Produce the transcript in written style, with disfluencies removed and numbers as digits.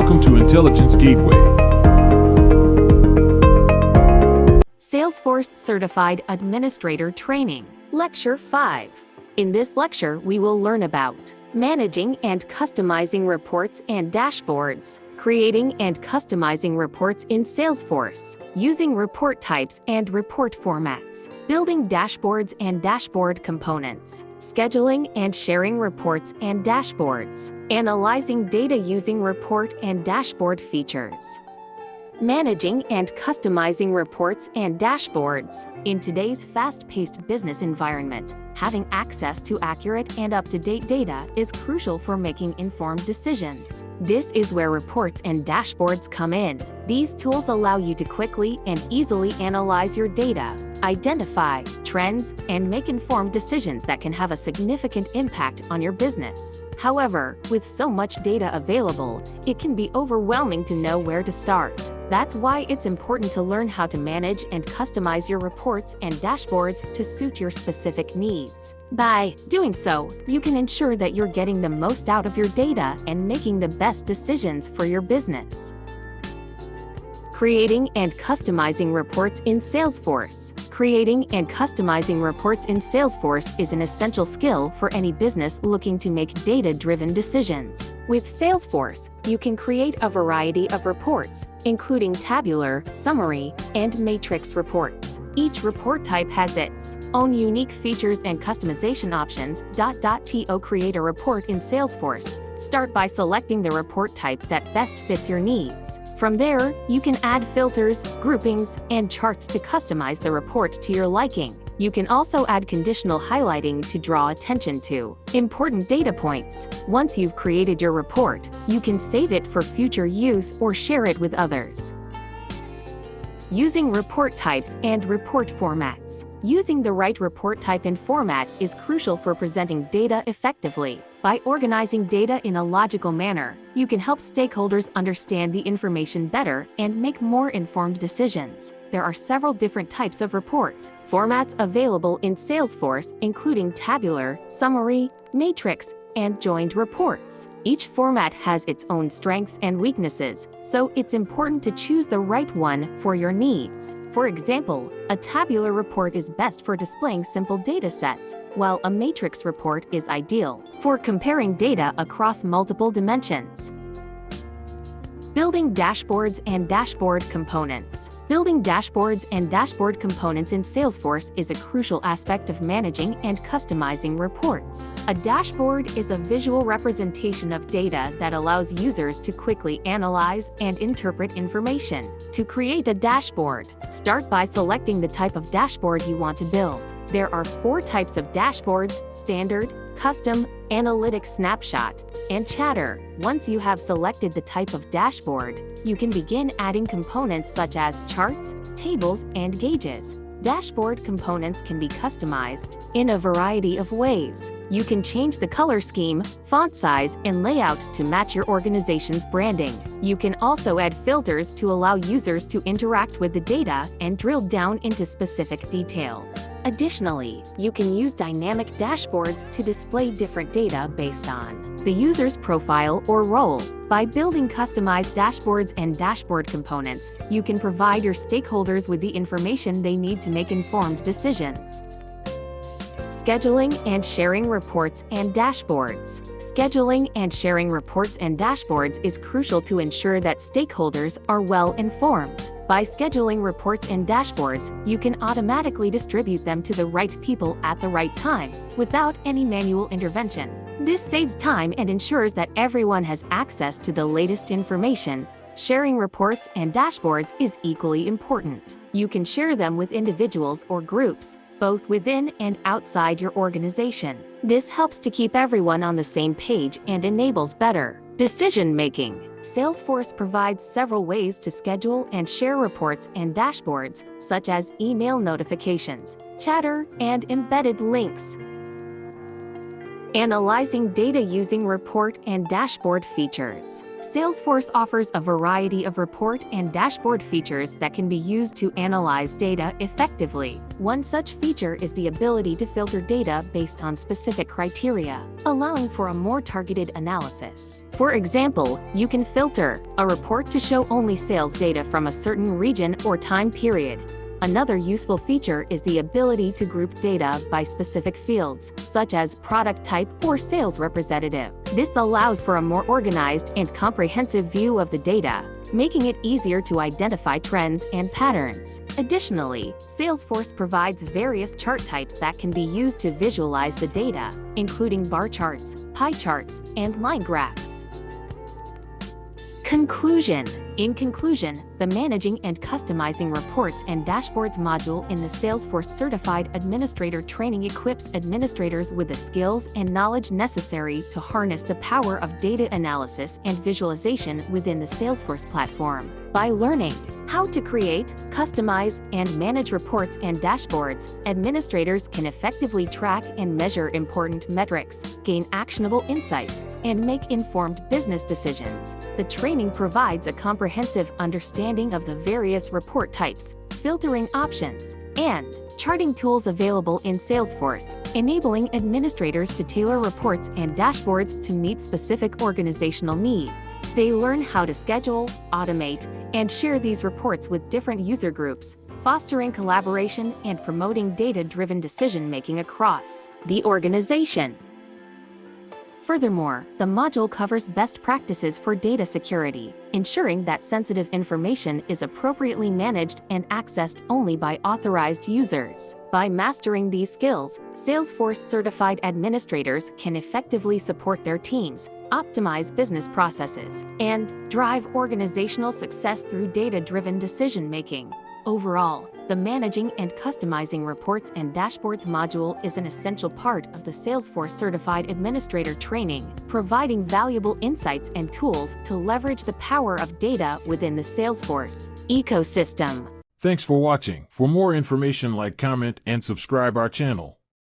Welcome to Intelligence Gateway. Salesforce Certified Administrator Training. Lecture 5. In this lecture, we will learn about managing and customizing reports and dashboards, creating and customizing reports in Salesforce, using report types and report formats, building dashboards and dashboard components, scheduling and sharing reports and dashboards, analyzing data using report and dashboard features. Managing and customizing reports and dashboards. In today's fast-paced business environment, having access to accurate and up-to-date data is crucial for making informed decisions. This is where reports and dashboards come in. These tools allow you to quickly and easily analyze your data, identify trends, and make informed decisions that can have a significant impact on your business. However, with so much data available, it can be overwhelming to know where to start. That's why it's important to learn how to manage and customize your reports and dashboards to suit your specific needs. By doing so, you can ensure that you're getting the most out of your data and making the best decisions for your business. Creating and customizing reports in Salesforce. Creating and customizing reports in Salesforce is an essential skill for any business looking to make data-driven decisions. With Salesforce, you can create a variety of reports, including tabular, summary, and matrix reports. Each report type has its own unique features and customization options. To create a report in Salesforce, start by selecting the report type that best fits your needs. From there, you can add filters, groupings, and charts to customize the report to your liking. You can also add conditional highlighting to draw attention to important data points. Once you've created your report, you can save it for future use or share it with others. Using report types and report formats. Using the right report type and format is crucial for presenting data effectively. By organizing data in a logical manner, you can help stakeholders understand the information better and make more informed decisions. There are several different types of report formats available in Salesforce, including tabular, summary, matrix, and joined reports. Each format has its own strengths and weaknesses, so it's important to choose the right one for your needs. For example, a tabular report is best for displaying simple data sets, while a matrix report is ideal for comparing data across multiple dimensions. Building dashboards and dashboard components. Building dashboards and dashboard components in Salesforce is a crucial aspect of managing and customizing reports. A dashboard is a visual representation of data that allows users to quickly analyze and interpret information. To create a dashboard, start by selecting the type of dashboard you want to build. There are 4 types of dashboards: standard, custom, analytic snapshot, and chatter. Once you have selected the type of dashboard, you can begin adding components such as charts, tables, and gauges. Dashboard components can be customized in a variety of ways. You can change the color scheme, font size, and layout to match your organization's branding. You can also add filters to allow users to interact with the data and drill down into specific details. Additionally, you can use dynamic dashboards to display different data based on the user's profile or role. By building customized dashboards and dashboard components, you can provide your stakeholders with the information they need to make informed decisions. Scheduling and sharing reports and dashboards. Scheduling and sharing reports and dashboards is crucial to ensure that stakeholders are well informed. By scheduling reports and dashboards, you can automatically distribute them to the right people at the right time, without any manual intervention. This saves time and ensures that everyone has access to the latest information. Sharing reports and dashboards is equally important. You can share them with individuals or groups, both within and outside your organization. This helps to keep everyone on the same page and enables better decision-making. Salesforce provides several ways to schedule and share reports and dashboards, such as email notifications, chatter, and embedded links. Analyzing data using report and dashboard features. Salesforce offers a variety of report and dashboard features that can be used to analyze data effectively. One such feature is the ability to filter data based on specific criteria, allowing for a more targeted analysis. For example, you can filter a report to show only sales data from a certain region or time period. Another useful feature is the ability to group data by specific fields, such as product type or sales representative. This allows for a more organized and comprehensive view of the data, making it easier to identify trends and patterns. Additionally, Salesforce provides various chart types that can be used to visualize the data, including bar charts, pie charts, and line graphs. Conclusion. In conclusion, the Managing and Customizing Reports and Dashboards module in the Salesforce Certified Administrator Training equips administrators with the skills and knowledge necessary to harness the power of data analysis and visualization within the Salesforce platform. By learning how to create, customize, and manage reports and dashboards, administrators can effectively track and measure important metrics, gain actionable insights, and make informed business decisions. The training provides a comprehensive understanding of the various report types, filtering options, and charting tools available in Salesforce, enabling administrators to tailor reports and dashboards to meet specific organizational needs. They learn how to schedule, automate, and share these reports with different user groups, fostering collaboration and promoting data-driven decision-making across the organization. Furthermore, the module covers best practices for data security, ensuring that sensitive information is appropriately managed and accessed only by authorized users. By mastering these skills, Salesforce certified administrators can effectively support their teams, optimize business processes, and drive organizational success through data-driven decision-making. Overall, the Managing and Customizing Reports and Dashboards module is an essential part of the Salesforce Certified Administrator Training, providing valuable insights and tools to leverage the power of data within the Salesforce ecosystem. Thanks for watching. For more information, like, comment, and subscribe our channel.